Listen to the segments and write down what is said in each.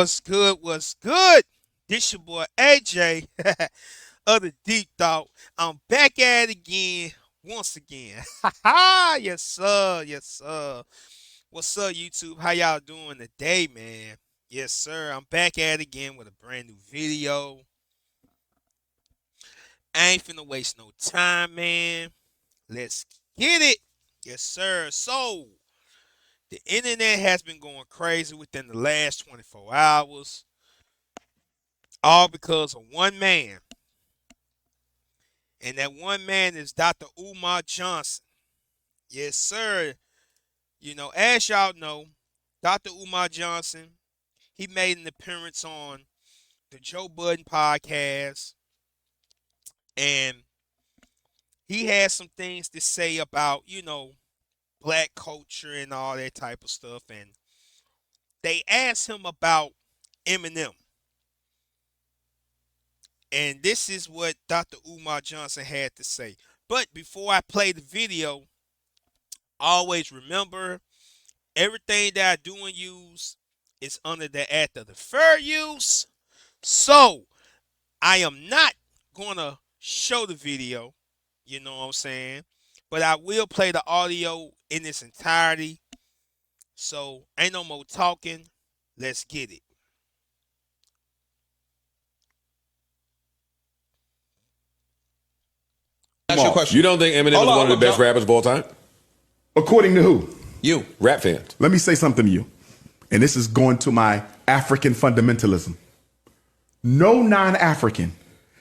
What's good? What's good? This your boy AJ of the Deep Thought. I'm back at it again, once again. Yes, sir. Yes, sir. What's up, YouTube? How y'all doing today, man? Yes, sir. I'm back at it again with a brand new video. I ain't finna waste no time, man. Let's get it. Yes, sir. So, the internet has been going crazy within the last 24 hours. All because of one man. And that one man is Dr. Umar Johnson. Yes, sir. As y'all know, Dr. Umar Johnson, he made an appearance on the Joe Budden podcast. And he had some things to say about, black culture and all that type of stuff. And they asked him about Eminem. And this is what Dr. Umar Johnson had to say. But before I play the video, always remember everything that I do and use is under the act of the fair use. So I am not going to show the video, you know what I'm saying? But I will play the audio in its entirety. So ain't no more talking. Let's get it. That's your question. You don't think Eminem is one of the best rappers of all time? According to who? You. Rap fans. Let me say something to you. And this is going to my African fundamentalism. No non-African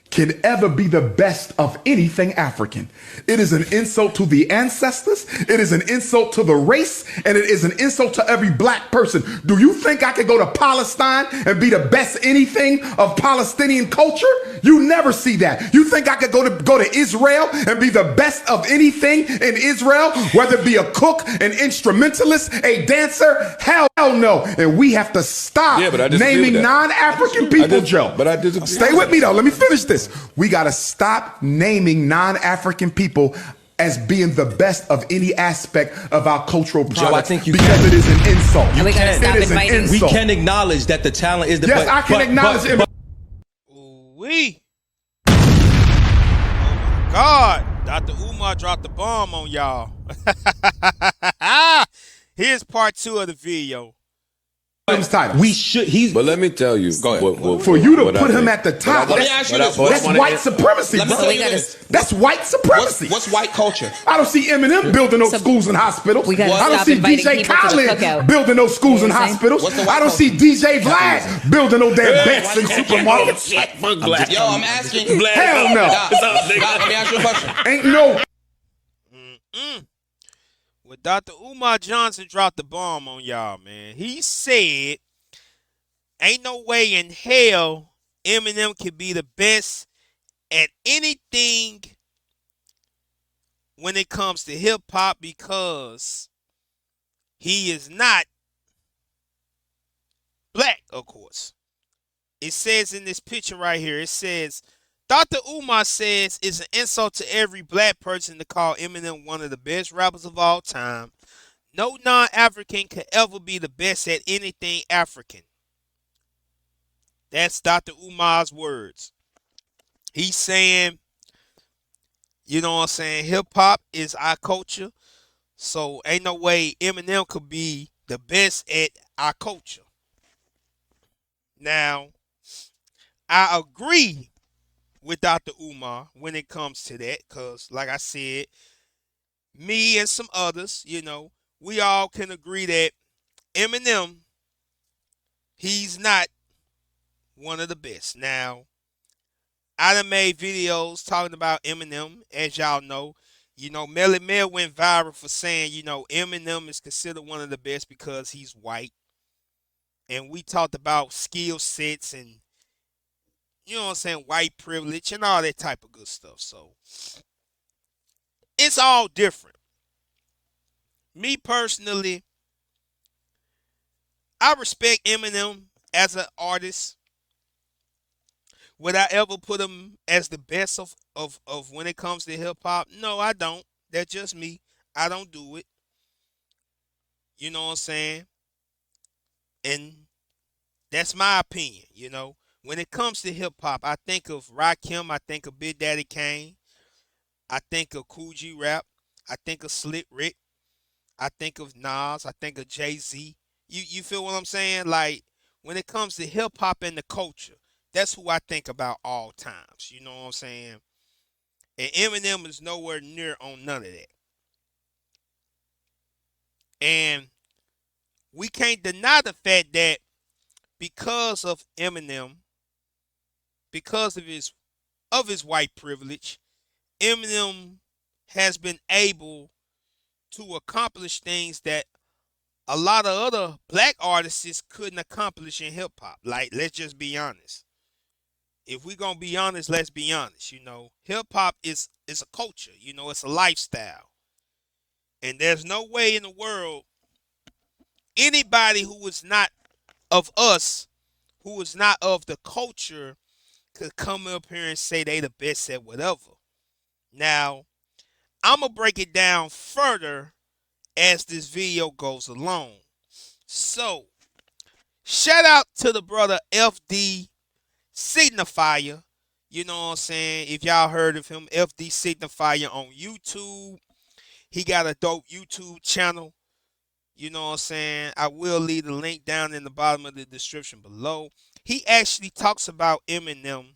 can ever be the best of anything African. It is an insult to the ancestors. It is an insult to the race. And it is an insult to every black person. Do you think I could go to Palestine and be the best anything of Palestinian culture? You never see that. You think I could go to Israel and be the best of anything in Israel? Whether it be a cook, an instrumentalist, a dancer? Hell no. And we have to stop naming non-African people, Joe. But I disagree. Stay with me though. Let me finish this. We got to stop naming non-African people as being the best of any aspect of our cultural product. Joe, I think you because it is an insult. And we gotta stop inviting. We can acknowledge that the talent is the yes, I can acknowledge it. Ooh-wee. Oh my God. Dr. Umar dropped the bomb on y'all. Here's part 2 of the video. We should. But let me tell you. Go ahead. For you to put him at the top, Let me ask you this. that's white supremacy, Let me bro. tell you this. That's white supremacy. What's white culture? I don't see Eminem building those schools and hospitals. We gotta I don't stop see inviting DJ people to the Khaled cookout. building those schools and You know what I'm saying? hospitals. What's the white I don't see DJ Vlad building no damn banks and supermarkets. Yo, I'm asking. Hell no. Let me ask you a question. Ain't no. Well, Dr. Umar Johnson dropped the bomb on y'all, man. He said, ain't no way in hell Eminem can be the best at anything when it comes to hip hop because he is not black, of course. It says in this picture right here, it says, Dr. Umar says it's an insult to every black person to call Eminem one of the best rappers of all time. No non-African could ever be the best at anything African. That's Dr. Umar's words. He's saying, you know what I'm saying, hip-hop is our culture, so ain't no way Eminem could be the best at our culture. Now, I agree with Dr. Umar when it comes to that, because like I said, me and some others, we all can agree that Eminem, he's not one of the best. Now, I done made videos talking about Eminem, as y'all know. Melly Mel went viral for saying, Eminem is considered one of the best because he's white. And we talked about skill sets and, white privilege and all that type of good stuff. So, it's all different. Me personally, I respect Eminem as an artist. Would I ever put him as the best of when it comes to hip hop? No, I don't. That's just me. I don't do it. You know what I'm saying? And That's my opinion, you know. When it comes to hip hop, I think of Rakim, I think of Big Daddy Kane, I think of Cool G Rap, I think of Slick Rick, I think of Nas, I think of Jay Z. You feel what I'm saying? Like when it comes to hip hop and the culture, that's who I think about all times. You know what I'm saying? And Eminem is nowhere near on none of that. And we can't deny the fact that because of Eminem, because of his white privilege, Eminem has been able to accomplish things that a lot of other black artists couldn't accomplish in hip hop. Like, let's just be honest. If we're gonna be honest, let's be honest. You know, hip hop is a culture. You know, it's a lifestyle, and there's no way in the world anybody who is not of us, who is not of the culture, could come up here and say they the best at whatever. Now, I'm gonna break it down further as this video goes along. So, shout out to the brother FD Signifier. You know what I'm saying? If y'all heard of him, FD Signifier on YouTube. He got a dope YouTube channel. You know what I'm saying? I will leave the link down in the bottom of the description below. He actually talks about Eminem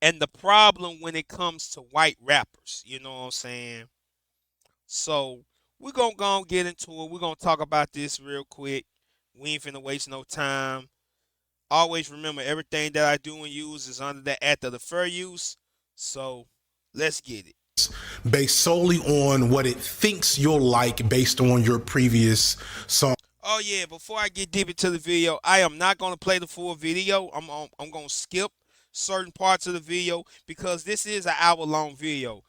and the problem when it comes to white rappers. You know what I'm saying? So we're going to go and get into it. We're going to talk about this real quick. We ain't finna waste no time. Always remember, everything that I do and use is under the act of the fair use. So let's get it. Based solely on what it thinks you'll like based on your previous song. Oh yeah, before I get deep into the video, I am not going to play the full video. I'm going to skip certain parts of the video because this is an hour-long video.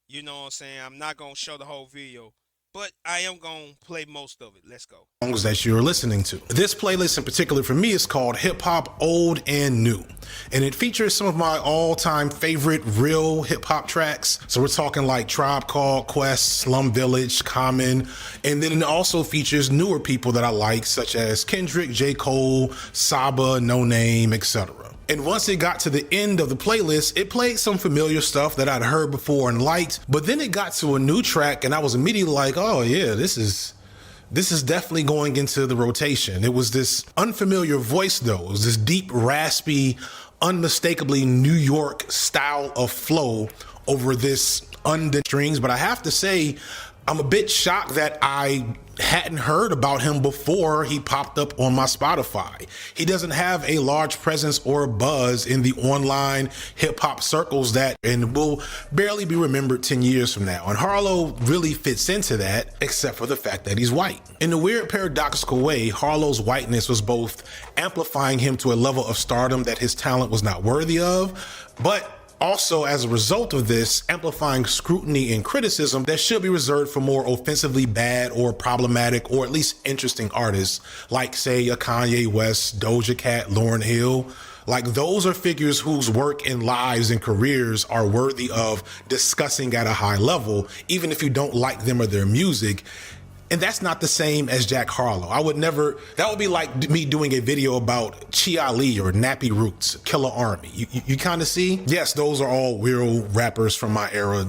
You know what I'm saying? I'm not going to show the whole video, but I am going to play most of it. Let's go. Songs that you're listening to. This playlist in particular for me is called Hip Hop Old and New, and it features some of my all-time favorite real hip hop tracks. So we're talking like Tribe Called Quest, Slum Village, Common, and then it also features newer people that I like, such as Kendrick, J. Cole, Saba, No Name, etc. And once it got to the end of the playlist, it played some familiar stuff that I'd heard before and liked, but then it got to a new track and I was immediately like, oh yeah, this is definitely going into the rotation. It was this unfamiliar voice though. It was this deep, raspy, unmistakably New York style of flow over this strings. But I have to say, I'm a bit shocked that I hadn't heard about him before he popped up on my Spotify. He doesn't have a large presence or a buzz in the online hip hop circles that and will barely be remembered 10 years from now. And Harlow really fits into that, except for the fact that he's white. In a weird paradoxical way, Harlow's whiteness was both amplifying him to a level of stardom that his talent was not worthy of, but also, as a result of this, amplifying scrutiny and criticism that should be reserved for more offensively bad or problematic or at least interesting artists, like, say, a Kanye West, Doja Cat, Lauryn Hill. Like, those are figures whose work and lives and careers are worthy of discussing at a high level, even if you don't like them or their music. And that's not the same as Jack Harlow. I would never, that would be like me doing a video about Chi Ali or Nappy Roots, Killer Army. You kind of see? Yes, those are all real rappers from my era.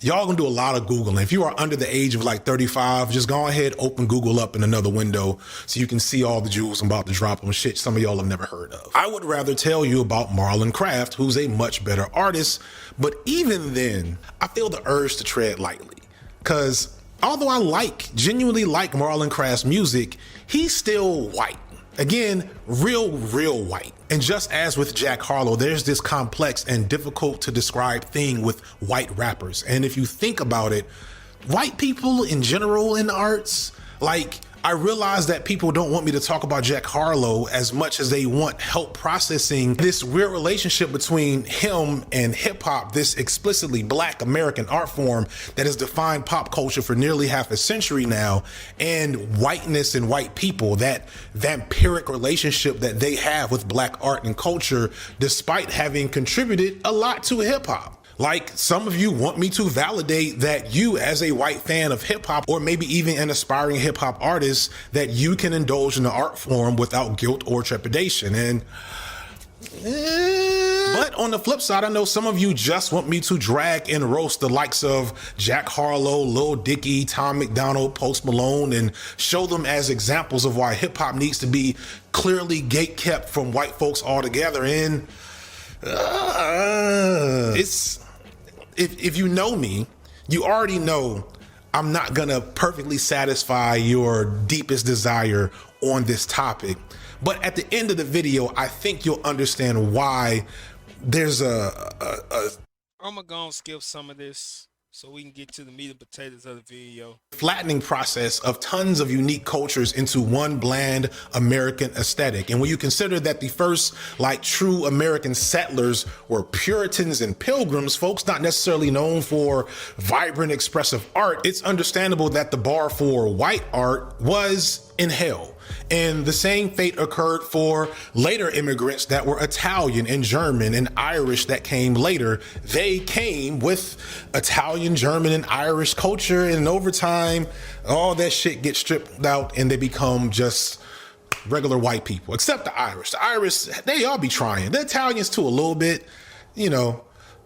Y'all gonna do a lot of Googling. If you are under the age of like 35, just go ahead, open Google up in another window so you can see all the jewels I'm about to drop on shit some of y'all have never heard of. I would rather tell you about Marlon Craft, who's a much better artist. But even then, I feel the urge to tread lightly. Because although I genuinely like Marlon Craft's music, he's still white. Again, real white. And just as with Jack Harlow, there's this complex and difficult to describe thing with white rappers. And if you think about it, white people in general in the arts, like, I realize that people don't want me to talk about Jack Harlow as much as they want help processing this weird relationship between him and hip hop, this explicitly black American art form that has defined pop culture for nearly half a century now, and whiteness and white people, that vampiric relationship that they have with black art and culture, despite having contributed a lot to hip hop. Like some of you want me to validate that you, as a white fan of hip hop, or maybe even an aspiring hip hop artist, that you can indulge in the art form without guilt or trepidation. And but on the flip side, I know some of you just want me to drag and roast the likes of Jack Harlow, Lil Dicky, Tom McDonald, Post Malone, and show them as examples of why hip hop needs to be clearly gatekept from white folks altogether. And it's if you know me, you already know I'm not gonna perfectly satisfy your deepest desire on this topic. But at the end of the video, I think you'll understand why there's I'm gonna go and skip some of this so we can get to the meat and potatoes of the video. flattening process of tons of unique cultures into one bland American aesthetic. And when you consider that the first like true American settlers were Puritans and Pilgrims, folks not necessarily known for vibrant expressive art, it's understandable that the bar for white art was in hell. And the same fate occurred for later immigrants that were Italian and German and Irish that came later. They came with Italian, German, and Irish culture, and over time, all that shit gets stripped out and they become just regular white people, except the Irish. The Irish, they all be trying. The Italians too, a little bit, you know.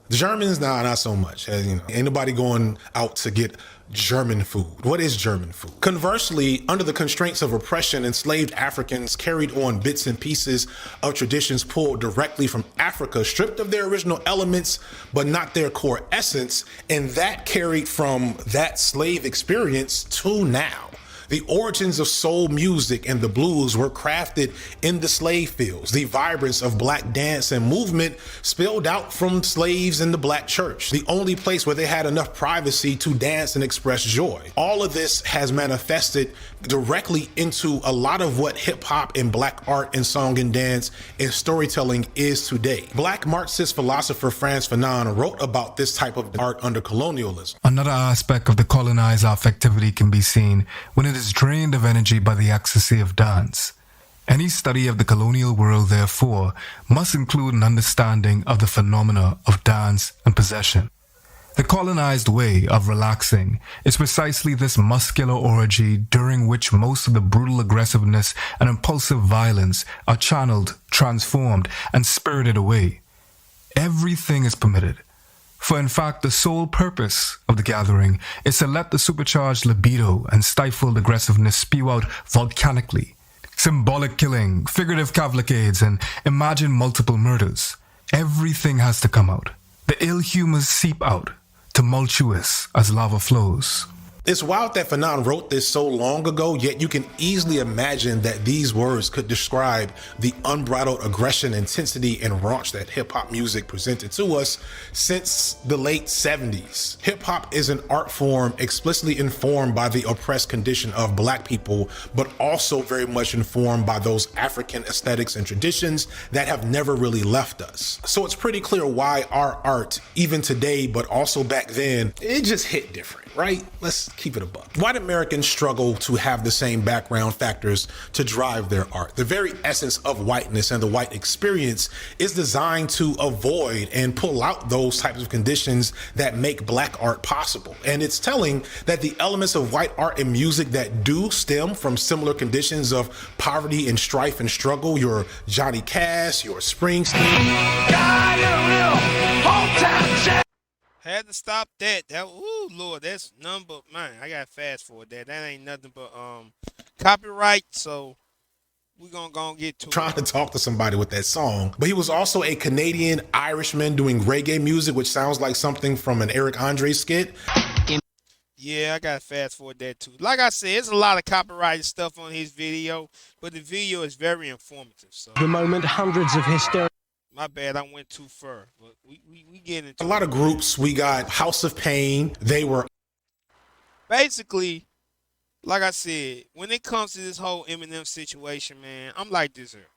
The Germans, nah, not so much. You know, ain't nobody going out to get German food. What is German food? Conversely, under the constraints of oppression, enslaved Africans carried on bits and pieces of traditions pulled directly from Africa, stripped of their original elements, but not their core essence, and that carried from that slave experience to now. The origins of soul music and the blues were crafted in the slave fields. The vibrance of black dance and movement spilled out from slaves in the black church, the only place where they had enough privacy to dance and express joy. All of this has manifested directly into a lot of what hip hop and black art and song and dance and storytelling is today. Black Marxist philosopher Frantz Fanon wrote about this type of art under colonialism. Another aspect of the colonized affectivity can be seen when it is drained of energy by the ecstasy of dance. Any study of the colonial world, therefore, must include an understanding of the phenomena of dance and possession. The colonized way of relaxing is precisely this muscular orgy during which most of the brutal aggressiveness and impulsive violence are channeled, transformed, and spirited away. Everything is permitted. For in fact, the sole purpose of the gathering is to let the supercharged libido and stifled aggressiveness spew out volcanically. Symbolic killing, figurative cavalcades, and imagined multiple murders. Everything has to come out. The ill humors seep out, tumultuous as lava flows. It's wild that Fanon wrote this so long ago, yet you can easily imagine that these words could describe the unbridled aggression, intensity, and raunch that hip-hop music presented to us since the late 70s. Hip-hop is an art form explicitly informed by the oppressed condition of black people, but also very much informed by those African aesthetics and traditions that have never really left us. So it's pretty clear why our art, even today, but also back then, it just hit different, right? Let's keep it a buck. White Americans struggle to have the same background factors to drive their art. The very essence of whiteness and the white experience is designed to avoid and pull out those types of conditions that make black art possible. And it's telling that the elements of white art and music that do stem from similar conditions of poverty and strife and struggle, your Johnny Cash, your Springsteen. God, you're real hometown. Had to stop that. Ooh, Lord, that's number, man, I got to fast forward that. That ain't nothing but copyright, so we're going to go and get to trying to talk to somebody with that song. But he was also a Canadian Irishman doing reggae music, which sounds like something from an Eric Andre skit. Yeah, I got to fast forward that too. Like I said, there's a lot of copyrighted stuff on his video, but the video is very informative. So the moment hundreds of hysterical. My bad, I went too far. But we get into a lot of groups. We got House of Pain. They were basically, like I said, when it comes to this whole Eminem situation, man, I'm like this here.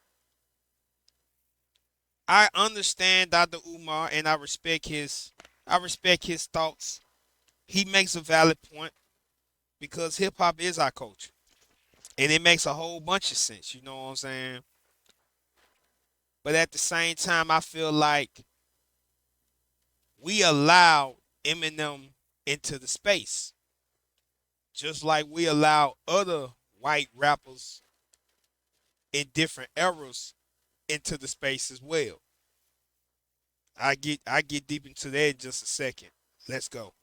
I understand Dr. Umar and I respect his thoughts. He makes a valid point because hip hop is our culture. And it makes a whole bunch of sense, you know what I'm saying? But at the same time, I feel like we allow Eminem into the space, just like we allow other white rappers in different eras into the space as well. I get deep into that in just a second. Let's go.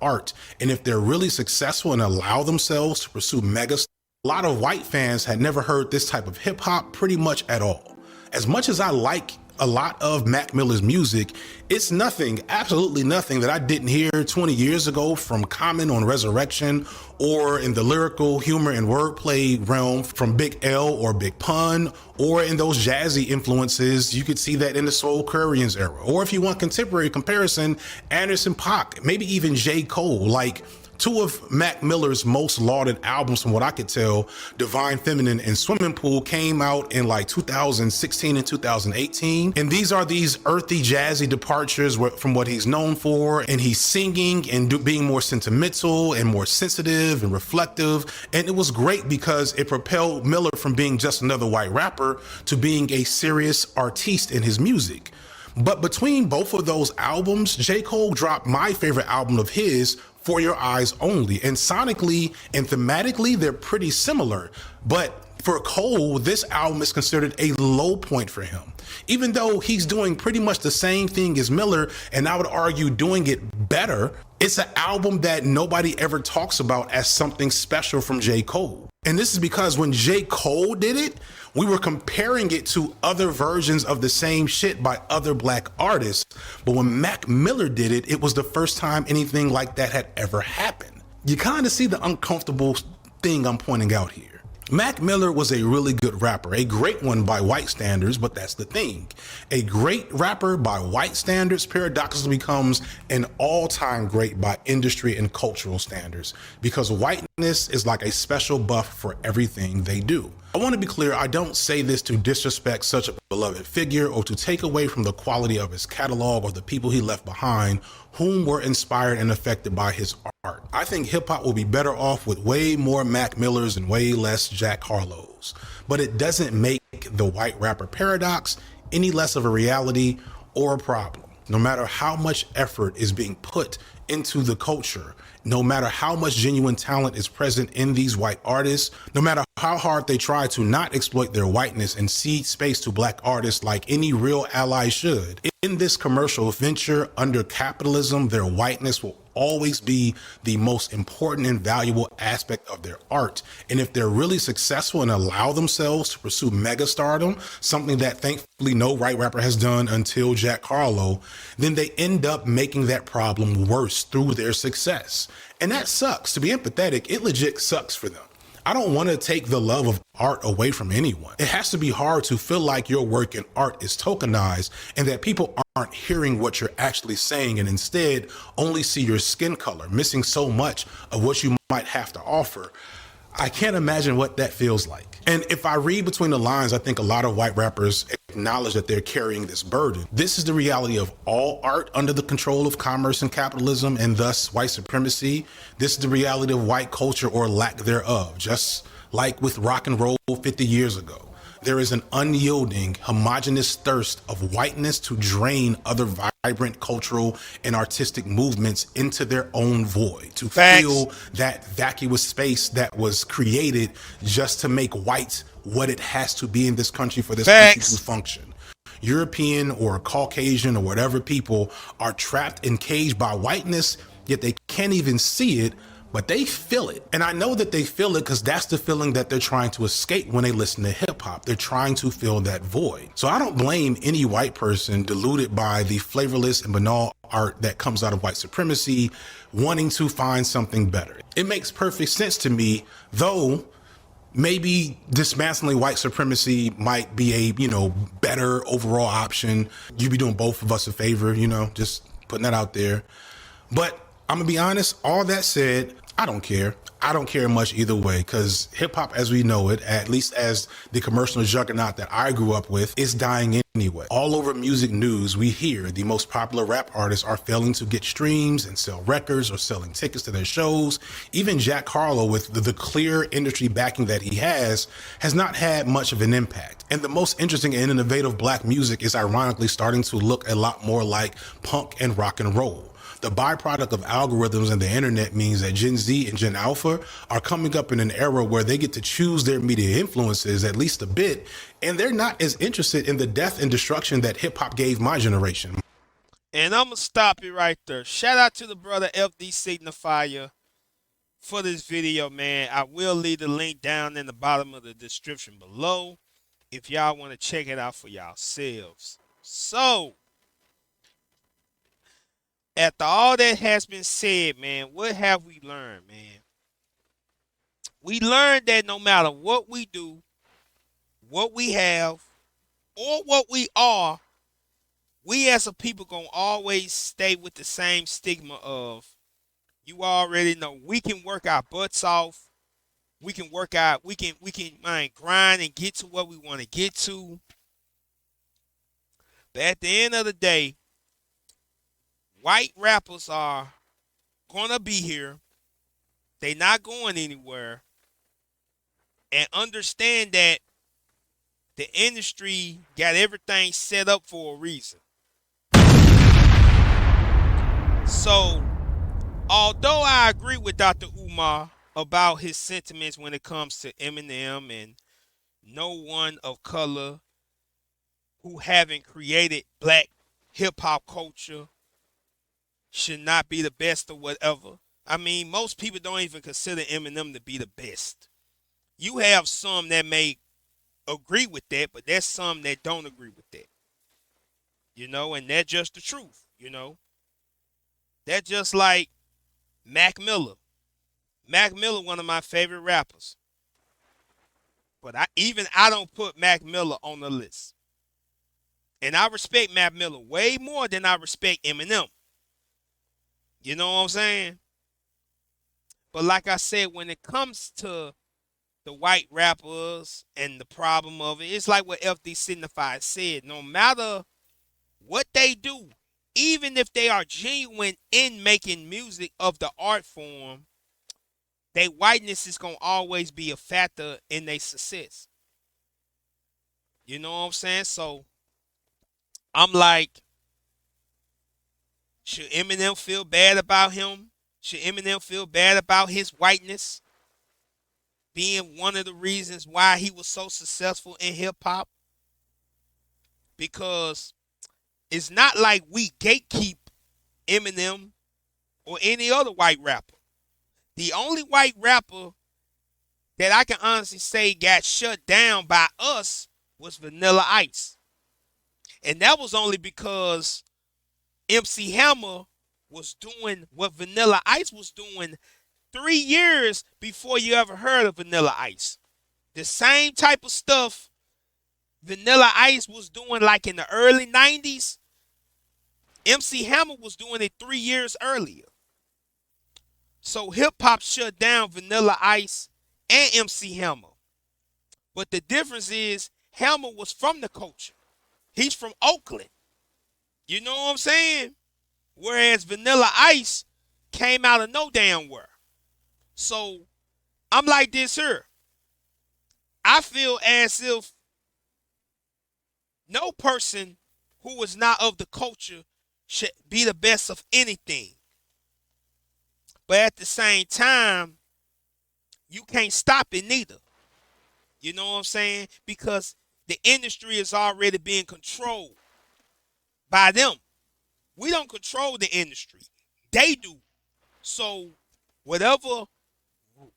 art. And if they're really successful and allow themselves to pursue mega, a lot of white fans had never heard this type of hip hop pretty much at all. As much as I like a lot of Mac Miller's music, it's nothing, absolutely nothing that I didn't hear 20 years ago from Common on Resurrection, or in the lyrical humor and wordplay realm from Big L or Big Pun, or in those jazzy influences. You could see that in the Soul Currians era. Or if you want contemporary comparison, Anderson .Paak, maybe even J. Cole. Like, two of Mac Miller's most lauded albums, from what I could tell, Divine Feminine and Swimming Pool, came out in like 2016 and 2018. And these are these earthy, jazzy departures from what he's known for. And he's singing and being more sentimental and more sensitive and reflective. And it was great because it propelled Miller from being just another white rapper to being a serious artiste in his music. But between both of those albums, J. Cole dropped my favorite album of his, For Your Eyes Only. And sonically and thematically, they're pretty similar. But for Cole, this album is considered a low point for him. Even though he's doing pretty much the same thing as Miller, and I would argue doing it better, it's an album that nobody ever talks about as something special from J. Cole. And this is because when J. Cole did it, we were comparing it to other versions of the same shit by other black artists. But when Mac Miller did it, it was the first time anything like that had ever happened. You kind of see the uncomfortable thing I'm pointing out here. Mac Miller was a really good rapper, a great one by white standards, but that's the thing. A great rapper by white standards paradoxically becomes an all-time great by industry and cultural standards, because whiteness is like a special buff for everything they do. I want to be clear, I don't say this to disrespect such a beloved figure or to take away from the quality of his catalog or the people he left behind whom were inspired and affected by his art. I think hip hop will be better off with way more Mac Millers and way less Jack Harlows. But it doesn't make the white rapper paradox any less of a reality or a problem. No matter how much effort is being put into the culture, no matter how much genuine talent is present in these white artists, no matter how hard they try to not exploit their whiteness and cede space to black artists like any real ally should, in this commercial venture under capitalism, their whiteness will always be the most important and valuable aspect of their art. And if they're really successful and allow themselves to pursue megastardom, something that thankfully no white rapper has done until Jack Harlow, then they end up making that problem worse through their success. And that sucks. To be empathetic, it legit sucks for them. I don't want to take the love of art away from anyone. It has to be hard to feel like your work in art is tokenized and that people aren't hearing what you're actually saying and instead only see your skin color, missing so much of what you might have to offer. I can't imagine what that feels like. And if I read between the lines, I think a lot of white rappers acknowledge that they're carrying this burden. This is the reality of all art under the control of commerce and capitalism and thus white supremacy. This is the reality of white culture or lack thereof, just like with rock and roll 50 years ago. There is an unyielding, homogenous thirst of whiteness to drain other vibrant cultural and artistic movements into their own void, to fill that vacuous space that was created just to make white what it has to be in this country for this country to function. European or Caucasian or whatever people are trapped and caged by whiteness, yet they can't even see it, but they feel it. And I know that they feel it because that's the feeling that they're trying to escape when they listen to hip hop. They're trying to fill that void. So I don't blame any white person deluded by the flavorless and banal art that comes out of white supremacy, wanting to find something better. It makes perfect sense to me, though maybe dismantling white supremacy might be a, better overall option. You'd be doing both of us a favor, just putting that out there. But I'm gonna be honest, all that said, I don't care. I don't care much either way because hip hop as we know it, at least as the commercial juggernaut that I grew up with, is dying anyway. All over music news, we hear the most popular rap artists are failing to get streams and sell records or selling tickets to their shows. Even Jack Harlow, with the clear industry backing that he has not had much of an impact. And the most interesting and innovative black music is ironically starting to look a lot more like punk and rock and roll. The byproduct of algorithms and the internet means that Gen Z and Gen Alpha are coming up in an era where they get to choose their media influences at least a bit, and they're not as interested in the death and destruction that hip hop gave my generation. And I'm going to stop it right there. Shout out to the brother FD Signifier for this video, man. I will leave the link down in the bottom of the description below if y'all want to check it out for yourselves. So, after all that has been said, man, what have we learned, man? We learned that no matter what we do, what we have, or what we are, we as a people gonna always stay with the same stigma of, you already know, we can work our butts off. We can work out, we can grind and get to what we want to get to. But at the end of the day, white rappers are gonna be here. They not going anywhere. And understand that the industry got everything set up for a reason. So, although I agree with Dr. Umar about his sentiments when it comes to Eminem and no one of color who haven't created black hip-hop culture should not be the best or whatever. I mean, most people don't even consider Eminem to be the best. You have some that may agree with that, but there's some that don't agree with that. You know, and that's just the truth, you know. That's just like Mac Miller. Mac Miller, one of my favorite rappers. But I don't put Mac Miller on the list. And I respect Mac Miller way more than I respect Eminem. You know what I'm saying? But like I said, when it comes to the white rappers and the problem of it, it's like what FD Signified said. No matter what they do, even if they are genuine in making music of the art form, their whiteness is going to always be a factor in their success. You know what I'm saying? So I'm like, should Eminem feel bad about him? Should Eminem feel bad about his whiteness being one of the reasons why he was so successful in hip hop? Because it's not like we gatekeep Eminem or any other white rapper. The only white rapper that I can honestly say got shut down by us was Vanilla Ice. And that was only because MC Hammer was doing what Vanilla Ice was doing 3 years before you ever heard of Vanilla Ice. The same type of stuff Vanilla Ice was doing like in the early 90s, MC Hammer was doing it 3 years earlier. So hip-hop shut down Vanilla Ice and MC Hammer. But the difference is Hammer was from the culture. He's from Oakland. You know what I'm saying? Whereas Vanilla Ice came out of no damn where. So I'm like this here. I feel as if no person who is not of the culture should be the best of anything. But at the same time, you can't stop it neither. You know what I'm saying? Because the industry is already being controlled by them. We don't control the industry. They do. So whatever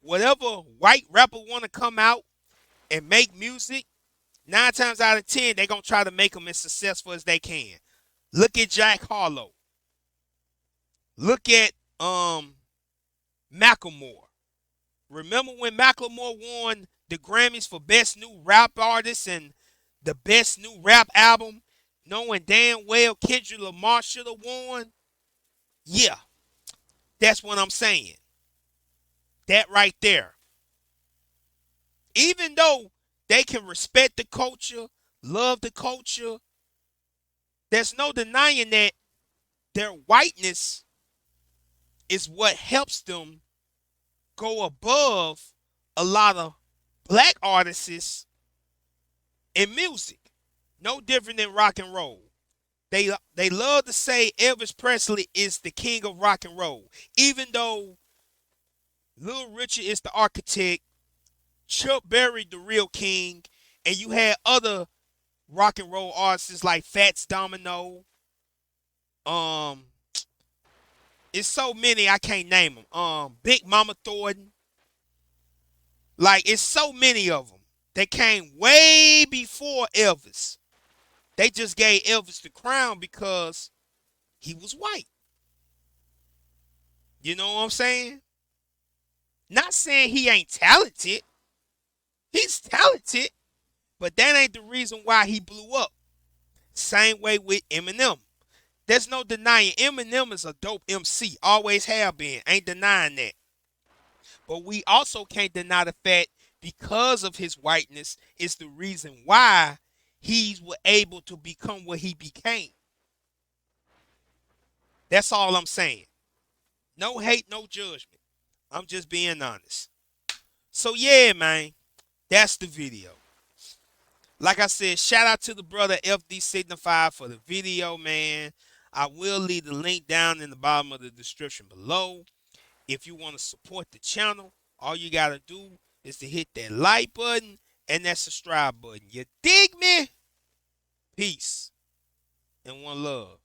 white rapper want to come out and make music, 9 times out of 10, they're going to try to make them as successful as they can. Look at Jack Harlow. Look at Macklemore. Remember when Macklemore won the Grammys for Best New Rap Artist and the Best New Rap Album, knowing damn well Kendrick Lamar should have won? Yeah, that's what I'm saying. That right there. Even though they can respect the culture, love the culture, there's no denying that their whiteness is what helps them go above a lot of black artists in music. No different than rock and roll. They love to say Elvis Presley is the king of rock and roll, even though Little Richard is the architect, Chuck Berry the real king, and you had other rock and roll artists like Fats Domino. Um, it's so many I can't name them. Big Mama Thornton. Like it's so many of them. They came way before Elvis. They just gave Elvis the crown because he was white. You know what I'm saying? Not saying he ain't talented. He's talented, but that ain't the reason why he blew up. Same way with Eminem. There's no denying Eminem is a dope MC. Always have been. Ain't denying that. But we also can't deny the fact because of his whiteness is the reason why he was able to become what he became. That's all I'm saying. No hate, no judgment. I'm just being honest. So yeah, man, that's the video. Like I said, shout out to the brother FD Signify for the video, man. I will leave the link down in the bottom of the description below. If you want to support the channel, all you got to do is to hit that like button and that subscribe button. You dig me? Peace and one love.